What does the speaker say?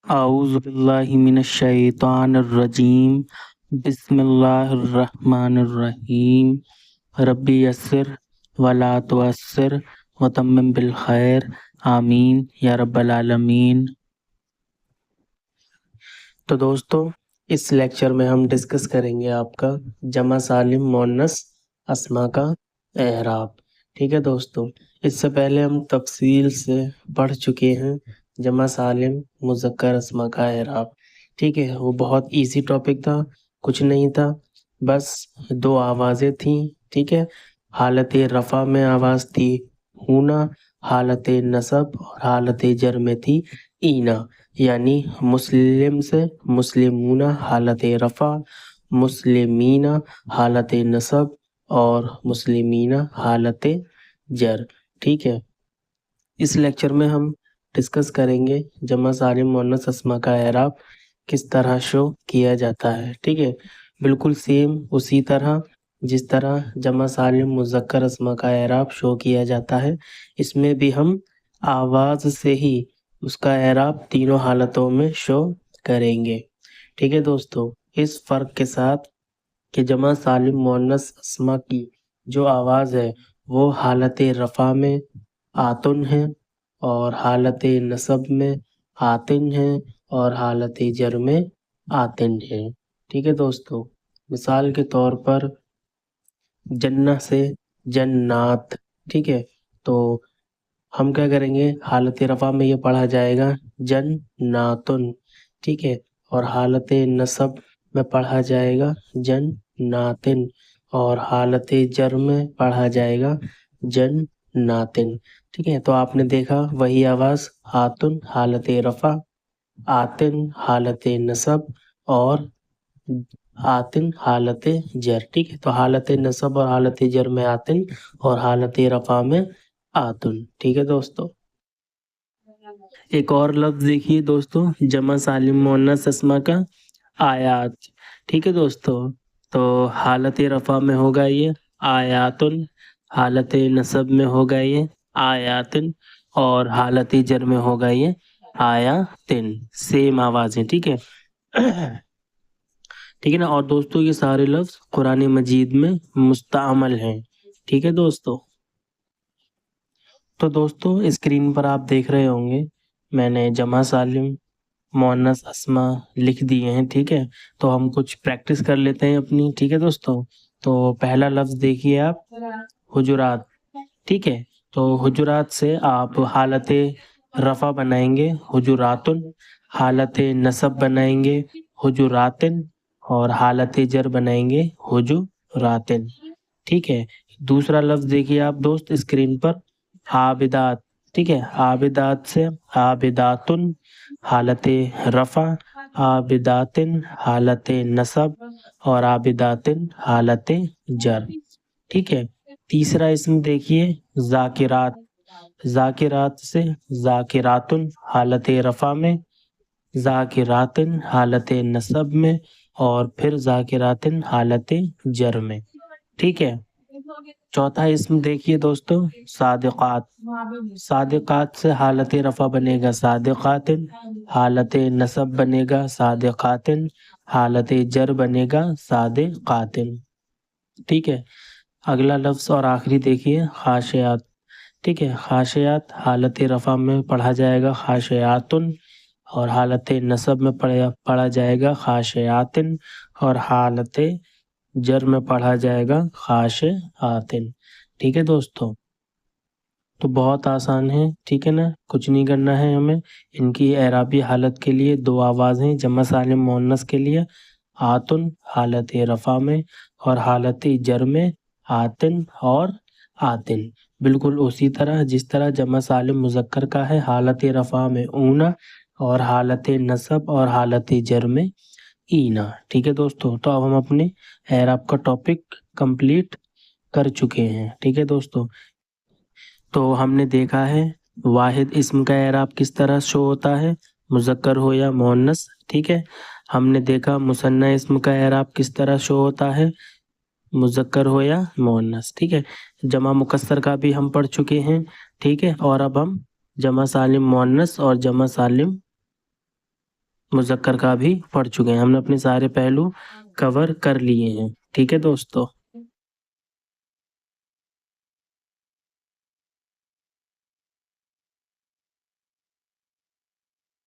اعوذ باللہ من الشیطان الرجیم بسم اللہ الرحمن الرحیم ربی یسر ولا تعسر وتمم بالخیر آمین یا رب العالمین۔ تو دوستو اس لیکچر میں ہم ڈسکس کریں گے آپ کا جمع سالم مؤنث اسما کا اعراب۔ ٹھیک ہے دوستو، اس سے پہلے ہم تفصیل سے پڑھ چکے ہیں جمع سالم مذکر اسما کا اعراب۔ ٹھیک ہے، وہ بہت ایزی ٹاپک تھا، کچھ نہیں تھا، بس دو آوازیں تھیں۔ ٹھیک ہے، حالت رفع میں آواز تھی ہونا، حالت نصب اور حالت جر میں تھی اینا، یعنی مسلم سے مسلمون حالت رفع، مسلمین حالت نصب اور مسلمین حالت جر۔ ٹھیک ہے، اس لیکچر میں ہم ڈسکس کریں گے جمع سالم مؤنث اسما کا اعراب کس طرح شو کیا جاتا ہے۔ ٹھیک ہے، بالکل سیم اسی طرح جس طرح جمع سالم مذکر اسما کا اعراب شو کیا جاتا ہے، اس میں بھی ہم آواز سے ہی اس کا اعراب تینوں حالتوں میں شو کریں گے۔ ٹھیک ہے دوستو، اس فرق کے ساتھ کہ جمع سالم مؤنث اسما کی جو آواز ہے وہ حالت رفع میں آتن ہے اور حالت نصب میں آتن ہے اور حالت جر میں آتن ہے۔ ٹھیک ہے دوستو، مثال کے طور پر جنہ سے جنات۔ ٹھیک ہے، تو ہم کیا کریں گے، حالت رفع میں یہ پڑھا جائے گا جناتن۔ ٹھیک ہے، اور حالت نصب میں پڑھا جائے گا جناتن اور حالت جر میں پڑھا جائے گا جناتن۔ ٹھیک ہے، تو آپ نے دیکھا وہی آواز آتن حالت رفع، آتن حالت نصب اور آتن حالت جر۔ ٹھیک ہے، تو حالت نصب اور حالت جر میں آتن اور حالت رفع میں آتن۔ ٹھیک ہے دوستو، ایک اور لفظ دیکھیے دوستو جمع سالم مؤنث اسما کا آیات۔ ٹھیک ہے دوستو، تو حالت رفع میں ہوگا یہ آیاتن، حالت نصب میں ہوگا یہ آیاتن اور حالت جر میں ہوگا یہ آیاتن، سیم آوازیں۔ ٹھیک ہے، ٹھیک ہے نا، اور دوستو یہ سارے لفظ قرآن مجید میں مستعمل ہیں۔ ٹھیک ہے دوستو، تو دوستو اسکرین پر آپ دیکھ رہے ہوں گے میں نے جمع سالم مؤنث اسما لکھ دیے ہیں۔ ٹھیک ہے، تو ہم کچھ پریکٹس کر لیتے ہیں اپنی۔ ٹھیک ہے دوستو، تو پہلا لفظ دیکھیے آپ حجرات۔ ٹھیک ہے، تو حجرات سے آپ حالت رفع بنائیں گے حجراتن، حالت نصب بنائیں گے حجراتن اور حالت جر بنائیں گے حجراتن۔ ٹھیک ہے، دوسرا لفظ دیکھیے آپ دوست اسکرین پر عابدات۔ ٹھیک ہے، عابدات سے عابداتن حالت رفع، عابداتن حالت نصب اور عابداتن حالت جر۔ ٹھیک ہے، تیسرا اسم دیکھیے ذاکرات، ذاکرات سے ذاکراتن حالت رفع میں، ذاکراتن حالت نصب میں اور پھر ذاکراتن حالت جر میں۔ ٹھیک ہے، چوتھا اسم دیکھیے دوستو صادقات، صادقات سے حالت رفع بنے گا صادقاتن، حالت نصب بنے گا صادقاتن، حالت جر بنے گا صادقاتن۔ ٹھیک ہے، اگلا لفظ اور آخری دیکھیے خاشعات۔ ٹھیک ہے، خاشعات حالت رفع میں پڑھا جائے گا خاشعاتن اور حالت نصب میں پڑھا جائے گا خاشعاتن اور حالت جر میں پڑھا جائے گا خاشعاتن۔ ٹھیک ہے دوستو، تو بہت آسان ہے۔ ٹھیک ہے نا، کچھ نہیں کرنا ہے ہمیں۔ ان کی اعرابی حالت کے لیے دو آوازیں جمع سالم مؤنث کے لیے آتن حالت رفع میں اور حالت جر میں آتن اور آتن، بالکل اسی طرح جس طرح جمع سالم مذکر کا ہے حالت رفع میں اونا اور حالت نصب اور حالت جر میں اینا۔ ٹھیک ہے دوستو، تو اب ہم اپنے اعراب کا ٹاپک کمپلیٹ کر چکے ہیں۔ ٹھیک ہے دوستو، تو ہم نے دیکھا ہے واحد اسم کا اعراب کس طرح شو ہوتا ہے، مذکر ہو یا مؤنث۔ ٹھیک ہے، ہم نے دیکھا مثنیٰ اسم کا اعراب کس طرح شو ہوتا ہے، مذکر ہو یا مؤنث۔ ٹھیک ہے، جمع مکسر کا بھی ہم پڑھ چکے ہیں۔ ٹھیک ہے، اور اب ہم جمع سالم مؤنث اور جمع سالم مذکر کا بھی پڑھ چکے ہیں، ہم نے اپنے سارے پہلو کور کر لیے ہیں، ٹھیک ہے دوستو۔